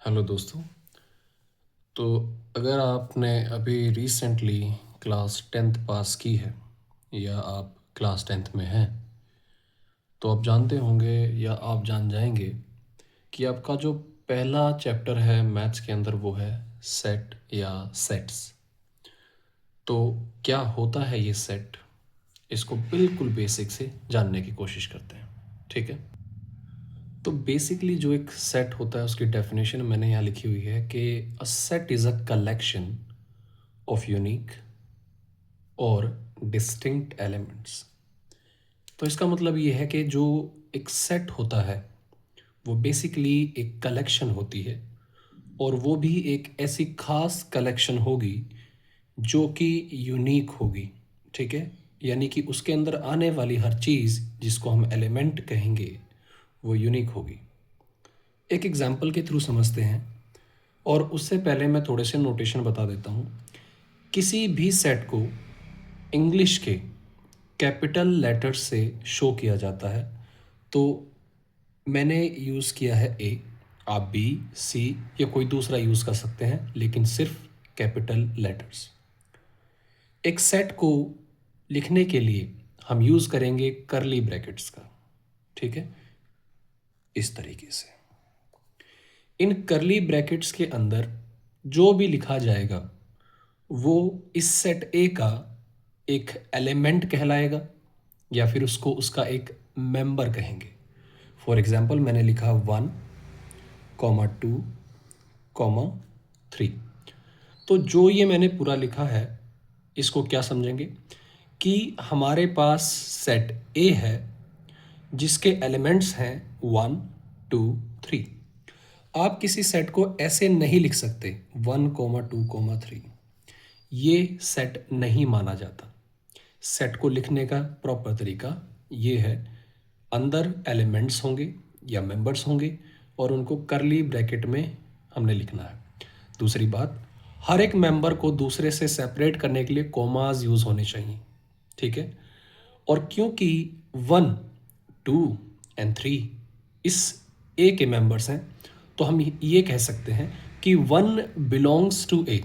Hello दोस्तों। तो अगर आपने अभी रिसेंटली क्लास टेंथ पास की है या आप क्लास टेंथ में हैं तो आप जानते होंगे या आप जान जाएंगे कि आपका जो पहला चैप्टर है मैथ्स के अंदर वो है सेट या सेट्स। तो क्या होता है ये सेट, इसको बिल्कुल बेसिक से जानने की कोशिश करते हैं। ठीक है, तो बेसिकली जो एक सेट होता है उसकी डेफिनेशन मैंने यहाँ लिखी हुई है कि a set is a collection of unique और डिस्टिंक्ट एलिमेंट्स। तो इसका मतलब ये है कि जो एक सेट होता है वो बेसिकली एक कलेक्शन होती है, और वो भी एक ऐसी खास कलेक्शन होगी जो कि यूनिक होगी। ठीक है, यानी कि उसके अंदर आने वाली हर चीज़ जिसको हम एलिमेंट कहेंगे वो यूनिक होगी। एक एग्जांपल के थ्रू समझते हैं, और उससे पहले मैं थोड़े से नोटेशन बता देता हूँ। किसी भी सेट को इंग्लिश के कैपिटल लेटर्स से शो किया जाता है। तो मैंने यूज़ किया है ए, आप बी, सी या कोई दूसरा यूज़ कर सकते हैं, लेकिन सिर्फ कैपिटल लेटर्स। एक सेट को लिखने के लिए हम यूज़ करेंगे करली ब्रैकेट्स का। ठीक है, इस तरीके से इन करली ब्रैकेट्स के अंदर जो भी लिखा जाएगा वो इस सेट ए का एक एलिमेंट कहलाएगा, या फिर उसको उसका एक मेंबर कहेंगे। फॉर एग्जाम्पल मैंने लिखा 1, 2, 3। तो जो ये मैंने पूरा लिखा है इसको क्या समझेंगे कि हमारे पास सेट ए है जिसके एलिमेंट्स हैं 1, 2, 3। आप किसी सेट को ऐसे नहीं लिख सकते 1, 2, 3, ये सेट नहीं माना जाता। सेट को लिखने का प्रॉपर तरीका ये है, अंदर एलिमेंट्स होंगे या मेंबर्स होंगे और उनको करली ब्रैकेट में हमने लिखना है। दूसरी बात, हर एक मेंबर को दूसरे से सेपरेट करने के लिए कॉमाज यूज़ होने चाहिए। ठीक है, और क्योंकि 1, 2 एंड 3 इस ए के मेंबर्स हैं तो हम ये कह सकते हैं कि 1 बिलोंग्स टू ए।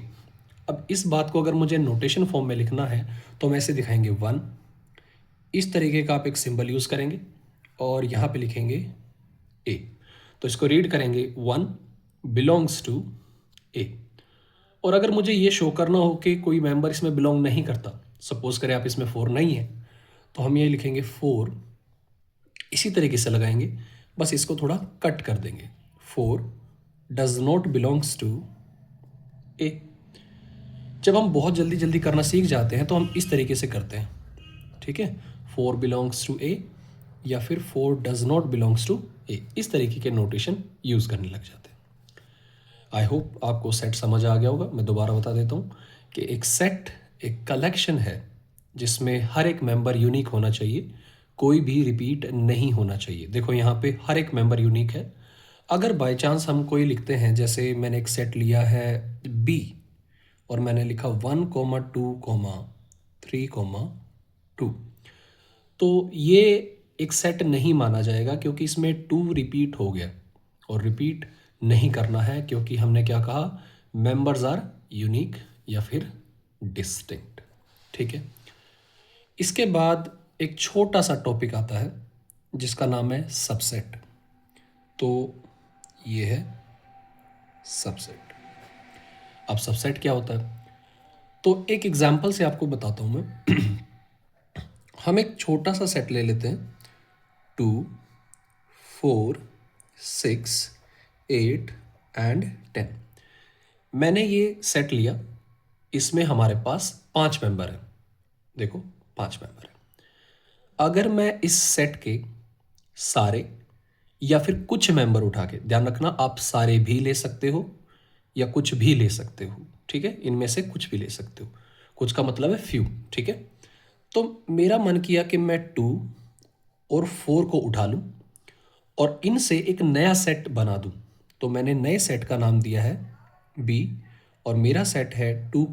अब इस बात को अगर मुझे नोटेशन फॉर्म में लिखना है तो हम ऐसे दिखाएंगे 1, इस तरीके का आप एक सिंबल यूज़ करेंगे और यहाँ पे लिखेंगे ए। तो इसको रीड करेंगे 1 बिलोंग्स टू ए। और अगर मुझे ये शो करना हो कि कोई मेंबर इसमें बिलोंग नहीं करता, सपोज करें आप इसमें 4 नहीं है, तो हम ये लिखेंगे 4, इसी तरीके से लगाएंगे, बस इसको थोड़ा कट कर देंगे। 4 डज नॉट बिलोंग्स टू ए। जब हम बहुत जल्दी जल्दी करना सीख जाते हैं तो हम इस तरीके से करते हैं। ठीक है, 4 बिलोंग्स टू ए या फिर 4 डज नॉट बिलोंग्स टू ए, इस तरीके के नोटेशन यूज़ करने लग जाते हैं। आई होप आपको सेट समझ आ गया होगा। मैं दोबारा बता देता हूँ कि एक सेट एक कलेक्शन है जिसमें हर एक मेंबर यूनिक होना चाहिए, कोई भी रिपीट नहीं होना चाहिए। देखो यहाँ पे हर एक मेंबर यूनिक है। अगर बाय चांस हम कोई लिखते हैं, जैसे मैंने एक सेट लिया है बी और मैंने लिखा 1, 2, 3, 2, तो ये एक सेट नहीं माना जाएगा क्योंकि इसमें 2 रिपीट हो गया, और रिपीट नहीं करना है क्योंकि हमने क्या कहा, मेंबर्स आर यूनिक या फिर डिस्टिंक्ट। ठीक है, इसके बाद एक छोटा सा टॉपिक आता है जिसका नाम है सबसेट। तो ये है सबसेट। अब सबसेट क्या होता है, तो एक एग्जांपल से आपको बताता हूं मैं। हम एक छोटा सा सेट ले लेते हैं 2, 4, 6, 8 एंड 10। मैंने ये सेट लिया, इसमें हमारे पास 5 मेंबर हैं। देखो 5 मेंबर हैं। अगर मैं इस सेट के सारे या फिर कुछ मेंबर उठा के, ध्यान रखना आप सारे भी ले सकते हो या कुछ भी ले सकते हो। ठीक है, इनमें से कुछ भी ले सकते हो, कुछ का मतलब है फ्यू। ठीक है, तो मेरा मन किया कि मैं 2 और 4 को उठा लूं और इनसे एक नया सेट बना दूं। तो मैंने नए सेट का नाम दिया है बी, और मेरा सेट है 2,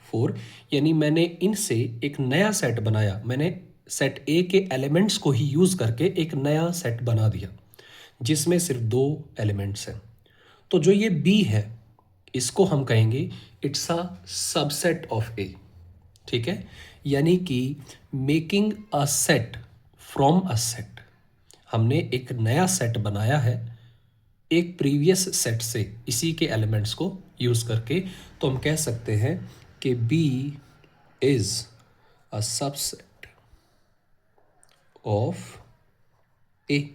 4, यानी मैंने इनसे एक नया सेट बनाया। मैंने सेट ए के एलिमेंट्स को ही यूज़ करके एक नया सेट बना दिया जिसमें सिर्फ 2 एलिमेंट्स हैं। तो जो ये बी है इसको हम कहेंगे इट्स अ सबसेट ऑफ ए। ठीक है, यानी कि making a set from a set, हमने एक नया सेट बनाया है एक प्रीवियस सेट से इसी के एलिमेंट्स को यूज करके। तो हम कह सकते हैं कि B is a subset of A.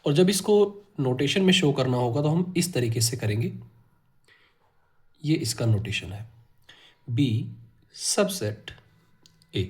और जब इसको नोटेशन में शो करना होगा तो हम इस तरीके से करेंगे, ये इसका नोटेशन है, बी सबसेट ए।